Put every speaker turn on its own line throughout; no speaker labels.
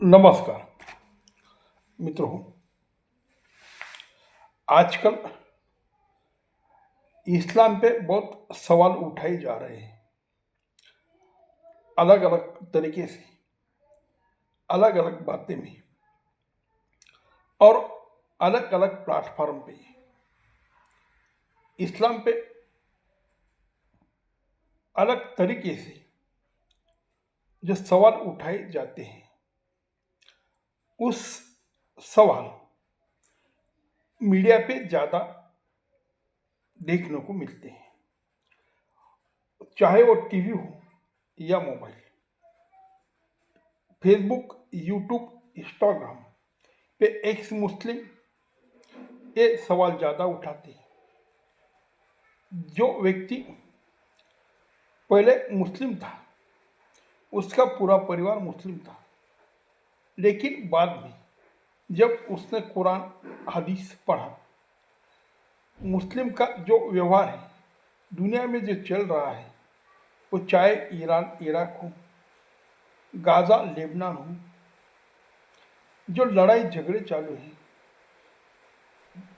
नमस्कार मित्रों। आजकल इस्लाम पे बहुत सवाल उठाए जा रहे हैं, अलग अलग तरीके से, अलग अलग बातें में और अलग अलग प्लेटफॉर्म पे इस्लाम पे अलग तरीके से जो सवाल उठाए जाते हैं, उस सवाल मीडिया पे ज़्यादा देखने को मिलते हैं, चाहे वो टीवी हो या मोबाइल, फेसबुक, यूट्यूब, इंस्टाग्राम पे एक्स मुस्लिम ये सवाल ज़्यादा उठाते हैं। जो व्यक्ति पहले मुस्लिम था, उसका पूरा परिवार मुस्लिम था, लेकिन बाद में जब उसने कुरान हदीस पढ़ा, मुस्लिम का जो व्यवहार है, दुनिया में जो चल रहा है, वो चाहे ईरान इराक हो, गाज़ा लेबनान हो, जो लड़ाई झगड़े चालू हैं,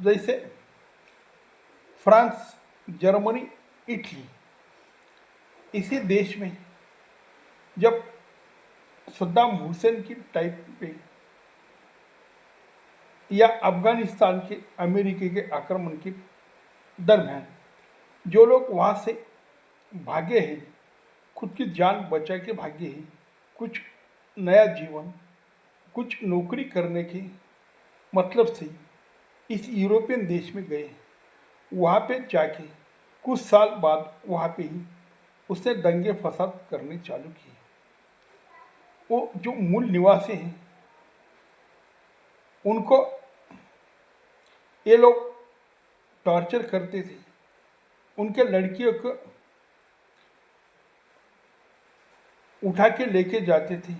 जैसे फ्रांस, जर्मनी, इटली, इसी देश में जब सद्दाम हुसैन की टाइप पे या अफगानिस्तान के अमेरिकी के आक्रमण के दरमियान जो लोग वहाँ से भागे हैं, खुद की जान बचा के भागे हैं, कुछ नया जीवन, कुछ नौकरी करने के मतलब से इस यूरोपियन देश में गए, वहाँ पे जाके कुछ साल बाद वहाँ पे ही उसने दंगे फसाद करने चालू किए। वो जो मूल निवासी हैं, उनको ये लोग टॉर्चर करते थे, उनके लड़कियों को उठा के लेके जाते थे,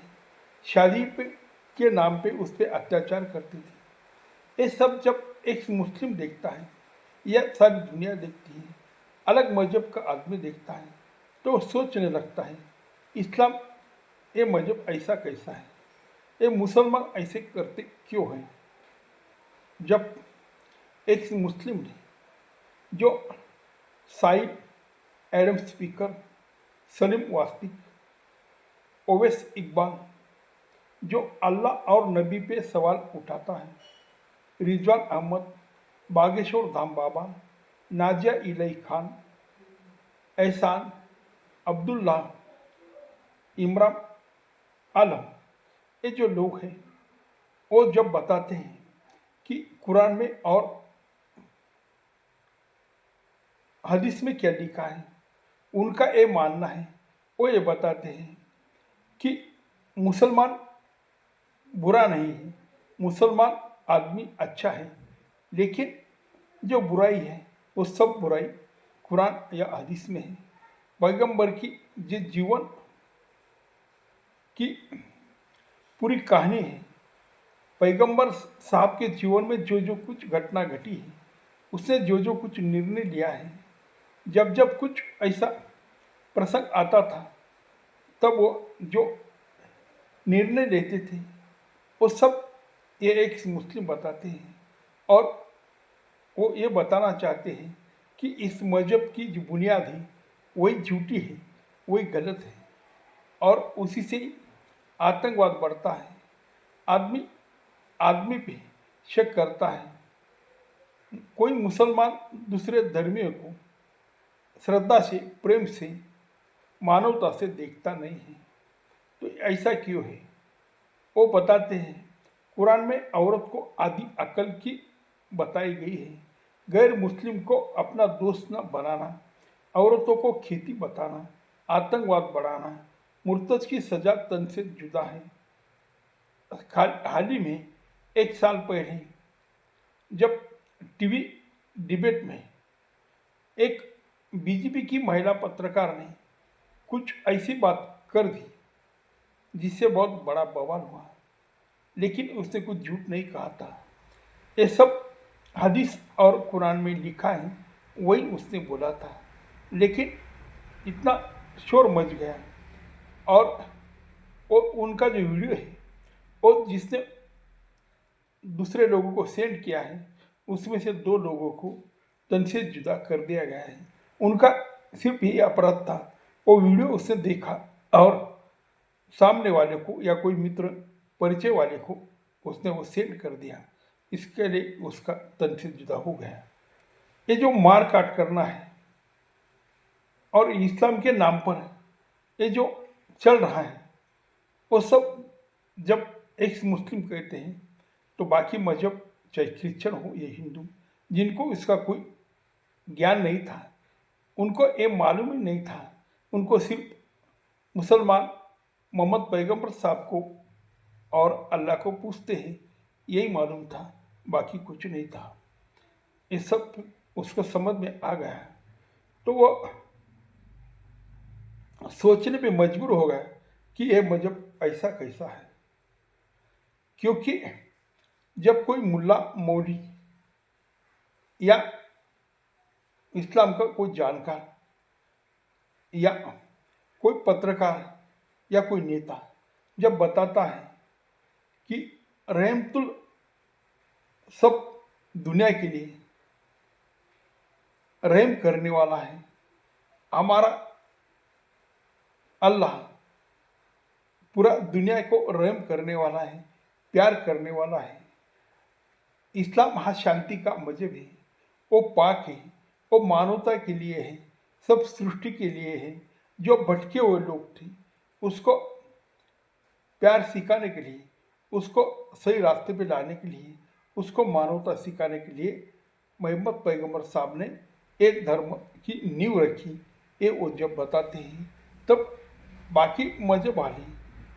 शादी पे के नाम पे उस पर अत्याचार करते थे। ये सब जब एक मुस्लिम देखता है या सारी दुनिया देखती है, अलग मजहब का आदमी देखता है, तो वो सोचने लगता है इस्लाम ये मजहब ऐसा कैसा है, ये मुसलमान ऐसे करते क्यों हैं। जब एक मुस्लिम ने जो साइद एडम स्पीकर, सलीम वास्तिक, ओवैस इकबाल जो अल्लाह और नबी पे सवाल उठाता है, रिजवान अहमद, बागेश्वर धाम बाबा, नाजिया इलही खान, एहसान, अब्दुल्ला, इमरान आलम, ये जो लोग हैं, वो जब बताते हैं कि कुरान में और हदीस में क्या लिखा है, उनका ये मानना है, वो ये बताते हैं कि मुसलमान बुरा नहीं है, मुसलमान आदमी अच्छा है, लेकिन जो बुराई है वो सब बुराई कुरान या हदीस में है। पैगंबर की जिस जीवन की पूरी कहानी है, पैगंबर साहब के जीवन में जो जो कुछ घटना घटी है, उसने जो जो कुछ निर्णय लिया है, जब जब कुछ ऐसा प्रसंग आता था, तब वो जो निर्णय लेते थे, वो सब ये एक मुस्लिम बताते हैं और वो ये बताना चाहते हैं कि इस मजहब की जो बुनियाद है वही झूठी है, वही गलत है और उसी से ही आतंकवाद बढ़ता है। आदमी आदमी पे शक करता है। कोई मुसलमान दूसरे धर्मियों को श्रद्धा से, प्रेम से, मानवता से देखता नहीं है। तो ऐसा क्यों है? वो बताते हैं कुरान में औरत को आधी अकल की बताई गई है। गैर मुस्लिम को अपना दोस्त न बनाना, औरतों को खेती बताना, आतंकवाद बढ़ाना, मुर्तद की सजा तन से जुदा है। हाल ही में एक साल पहले जब टीवी डिबेट में एक बीजेपी की महिला पत्रकार ने कुछ ऐसी बात कर दी जिससे बहुत बड़ा बवाल हुआ, लेकिन उसने कुछ झूठ नहीं कहा था। ये सब हदीस और कुरान में लिखा है, वही उसने बोला था, लेकिन इतना शोर मच गया और वो उनका जो वीडियो है और जिसने दूसरे लोगों को सेंड किया है उसमें से 2 लोगों को तन से जुदा कर दिया गया है। उनका सिर्फ ये अपराध था, वो वीडियो उसने देखा और सामने वाले को या कोई मित्र परिचय वाले को उसने वो सेंड कर दिया, इसके लिए उसका तन से जुदा हो गया। ये जो मार काट करना है और इस्लाम के नाम पर ये जो चल रहा है वो सब जब एक मुस्लिम कहते हैं तो बाकी मजहब चाहे क्रिश्चन हो या हिंदू, जिनको इसका कोई ज्ञान नहीं था, उनको ये मालूम ही नहीं था, उनको सिर्फ मुसलमान मोहम्मद पैगंबर साहब को और अल्लाह को पूछते हैं यही मालूम था, बाकी कुछ नहीं था। ये सब उसको समझ में आ गया तो वो सोचने पे मजबूर हो गया कि यह मजहब ऐसा कैसा है। क्योंकि जब कोई मुल्ला मौलवी या इस्लाम का कोई जानकार या कोई पत्रकार या कोई नेता जब बताता है कि रहमतुल सब दुनिया के लिए रहम करने वाला है, हमारा अल्लाह पूरा दुनिया को रहम करने वाला है, प्यार करने वाला है, इस्लाम हा शांति का मजहब है, वो पाक है, वो मानवता के लिए है, सब सृष्टि के लिए है। जो भटके हुए लोग थे उसको प्यार सिखाने के लिए, उसको सही रास्ते पे लाने के लिए, उसको मानवता सिखाने के लिए मोहम्मद पैगंबर साहब ने एक धर्म की नींव रखी। ये वो जब बताते हैं तब बाकी मजहब वाले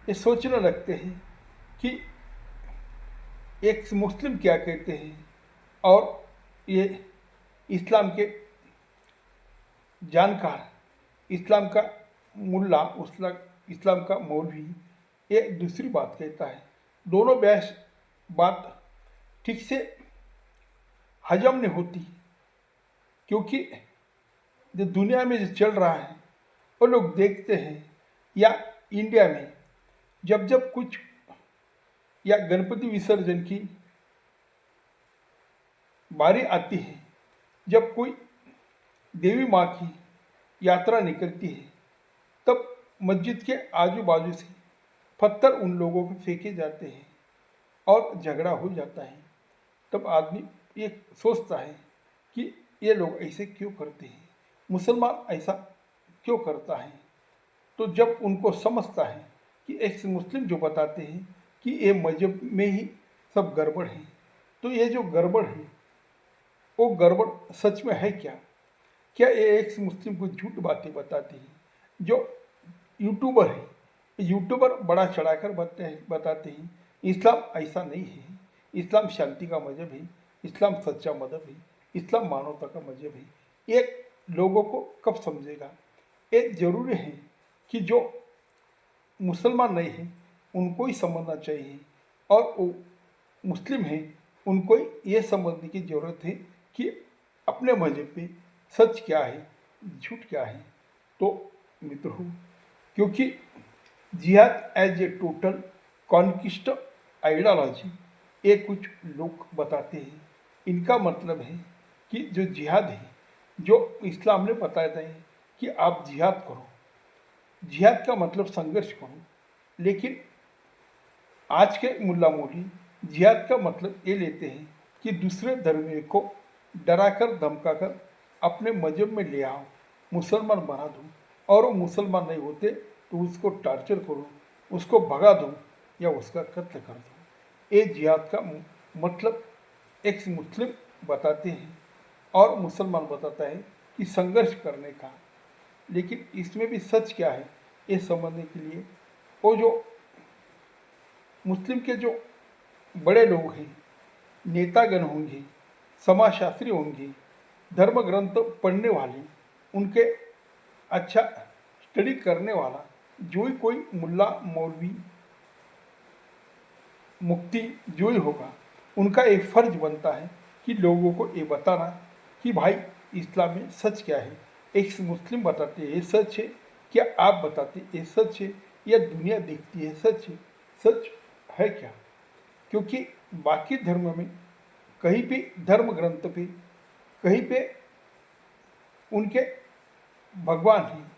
ये सोचने लगते हैं कि एक मुस्लिम क्या कहते हैं और ये इस्लाम के जानकार, इस्लाम का मुल्ला, इस्लाम का मौलवी ये दूसरी बात कहता है। दोनों बहस बात ठीक से हजम नहीं होती, क्योंकि जो दुनिया में जो चल रहा है वो लोग देखते हैं, या इंडिया में जब जब कुछ या गणपति विसर्जन की बारी आती है, जब कोई देवी माँ की यात्रा निकलती है, तब मस्जिद के आजू बाजू से पत्थर उन लोगों पे फेंके जाते हैं और झगड़ा हो जाता है। तब आदमी ये सोचता है कि ये लोग ऐसे क्यों करते हैं, मुसलमान ऐसा क्यों करता है। तो जब उनको समझता है कि एक मुस्लिम जो बताते हैं कि ये मजहब में ही सब गड़बड़ है, तो ये जो गड़बड़ है वो गड़बड़ सच में है क्या? क्या ये एक मुस्लिम को झूठ बातें बताते हैं? जो यूट्यूबर है, यूट्यूबर बड़ा चढ़ाकर बताते हैं इस्लाम ऐसा नहीं है, इस्लाम शांति का मजहब है, इस्लाम सच्चा मजहब है, इस्लाम मानवता का मजहब है। एक लोगों को कब समझेगा? ये जरूरी है कि जो मुसलमान नहीं है उनको ही समझना चाहिए, और वो मुस्लिम हैं उनको ये समझने की ज़रूरत है कि अपने मजहब पे सच क्या है, झूठ क्या है। तो मित्रों, क्योंकि जिहाद एज ए टोटल कॉन्किस्ट आइडियोलॉजी ये कुछ लोग बताते हैं, इनका मतलब है कि जो जिहाद है, जो इस्लाम ने बताया है कि आप जिहाद करो, जिहाद का मतलब संघर्ष करो, लेकिन आज के मुल्ला मौलवी जिहाद का मतलब ये लेते हैं कि दूसरे धर्म को डराकर धमकाकर अपने मजहब में ले आओ, मुसलमान बना दो, और वो मुसलमान नहीं होते तो उसको टार्चर करो, उसको भगा दो या उसका कत्ल कर दो। ये जिहाद का मतलब एक मुस्लिम बताते हैं और मुसलमान बताता है कि संघर्ष करने का। लेकिन इसमें भी सच क्या है ये समझने के लिए वो जो मुस्लिम के जो बड़े लोग हैं, नेतागण होंगे, समाजशास्त्री होंगे, धर्म ग्रंथ पढ़ने वाले, उनके अच्छा स्टडी करने वाला जो ही कोई मुल्ला मौलवी मुफ्ती जो ही होगा, उनका एक फ़र्ज बनता है कि लोगों को ये बताना कि भाई इस्लाम में सच क्या है। एक मुस्लिम बताते हैं ये सच है, क्या आप बताते ये सच है, या दुनिया देखती है सच है। सच है क्या, क्योंकि बाकी धर्म में कहीं भी धर्म ग्रंथ पे कहीं पे उनके भगवान हैं,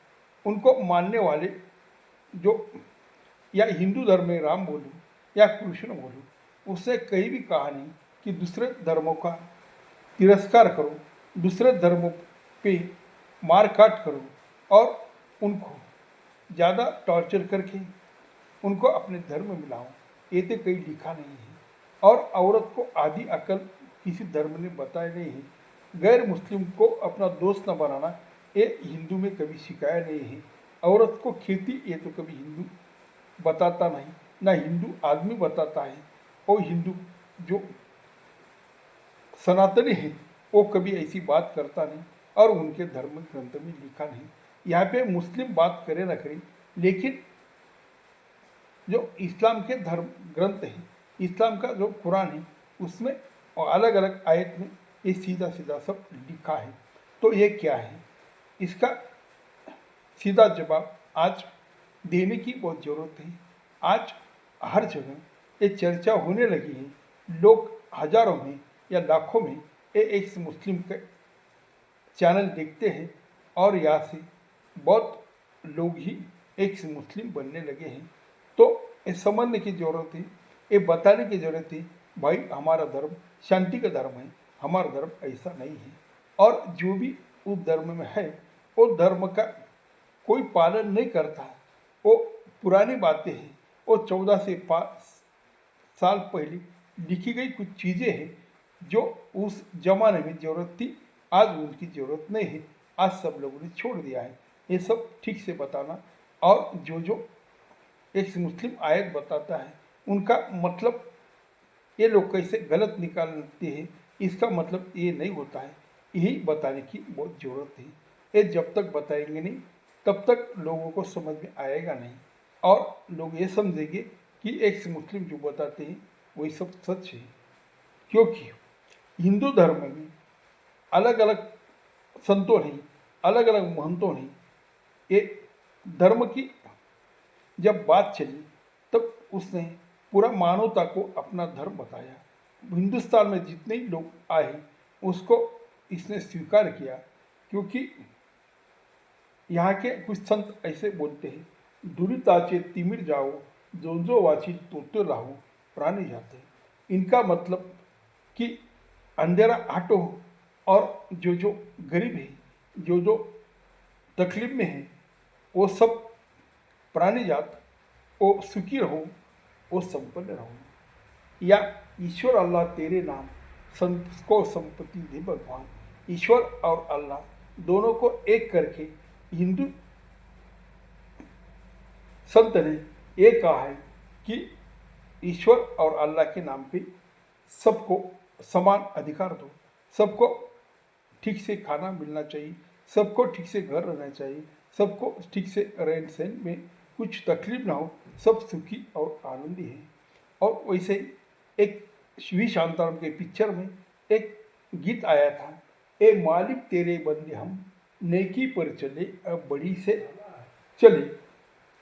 उनको मानने वाले जो, या हिंदू धर्म में राम बोलूँ या कृष्ण बोलूँ, उसने कहीं भी कहा नहीं कि दूसरे धर्मों का तिरस्कार करो, दूसरे धर्मों पे मार काट करो और उनको ज़्यादा टॉर्चर करके उनको अपने धर्म में मिलाओ। ये तो कहीं लिखा नहीं है। और औरत को आधी अकल किसी धर्म ने बताया नहीं है। गैर मुस्लिम को अपना दोस्त न बनाना ये हिंदू में कभी सिखाया नहीं है। औरत को खेती ये तो कभी हिंदू बताता नहीं, ना हिंदू आदमी बताता है। और हिंदू जो सनातनी है वो कभी ऐसी बात करता नहीं और उनके धर्म ग्रंथ में लिखा नहीं। यहाँ पे मुस्लिम बात करे न करे, लेकिन जो इस्लाम के धर्म ग्रंथ है, इस्लाम का जो कुरान है, उसमें अलग अलग आयत में ये सीधा सीधा सब लिखा है। तो ये क्या है, इसका सीधा जवाब आज देने की बहुत ज़रूरत है। आज हर जगह ये चर्चा होने लगी है। लोग हजारों में या लाखों में ये एक मुस्लिम के चैनल देखते हैं और यहाँ से बहुत लोग ही एक मुस्लिम बनने लगे हैं। तो ये समझने की ज़रूरत है, ये बताने की ज़रूरत है, भाई हमारा धर्म शांति का धर्म है, हमारा धर्म ऐसा नहीं है। और जो भी उस धर्म में है वो धर्म का कोई पालन नहीं करता, वो पुरानी बातें हैं, वो 14 से 5 साल पहले लिखी गई कुछ चीज़ें हैं जो उस जमाने में ज़रूरत थी, आज उनकी ज़रूरत नहीं है। आज सब लोगों ने छोड़ दिया है। ये सब ठीक से बताना, और जो जो एक मुस्लिम आयत बताता है उनका मतलब ये लोग कैसे गलत निकालते हैं, इसका मतलब ये नहीं होता है। यही बताने की बहुत ज़रूरत है। ये जब तक बताएंगे नहीं तब तक लोगों को समझ में आएगा नहीं, और लोग ये समझेंगे कि एक मुस्लिम जो बताते हैं वही सब सच है। क्योंकि हिंदू धर्म में अलग अलग संतों ने, अलग अलग महंतों ने ये धर्म की जब बात चली तब उसने पूरा मानवता को अपना धर्म बताया। हिंदुस्तान में जितने ही लोग आए उसको इसने स्वीकार किया, क्योंकि यहाँ के कुछ संत ऐसे बोलते हैं, दुरिताचे तिमिर जाओ, जो जो वाची तोते लाहो प्राणी जाते। इनका मतलब कि अंधेरा हटो, और जो जो गरीब है, जो जो तकलीफ में है, वो सब प्राणी जात वो सुखी रहो, वो संपन्न रहो। या ईश्वर अल्लाह तेरे नाम संत को संपत्ति दे भगवान। ईश्वर और अल्लाह दोनों को एक करके हिंदू संत ने ये कहा है कि ईश्वर और अल्लाह के नाम पे सबको समान अधिकार दो, सबको ठीक से खाना मिलना चाहिए, सबको ठीक से घर रहना चाहिए, सबको ठीक से रहन सहन में कुछ तकलीफ ना हो, सब सुखी और आनंदी है। और वैसे ही एक शिवी शांताराम के पिक्चर में एक गीत आया था, ए मालिक तेरे बंदे हम नेकी पर चले अब बड़ी से चले,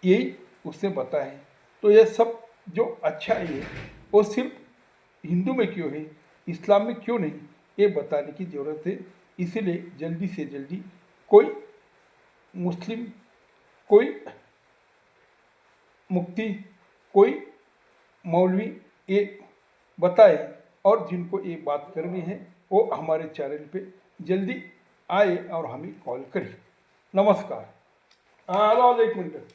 यही उसने बताया है। तो यह सब जो अच्छा है वो सिर्फ हिंदू में क्यों है, इस्लाम में क्यों नहीं, ये बताने की ज़रूरत है। इसीलिए जल्दी से जल्दी कोई मुस्लिम, कोई मुफ्ती, कोई मौलवी ये बताए, और जिनको ये बात करनी है वो हमारे चैनल पे जल्दी आए और हमें कॉल करें। नमस्कार। हाँ, हेलो, एक मिनट।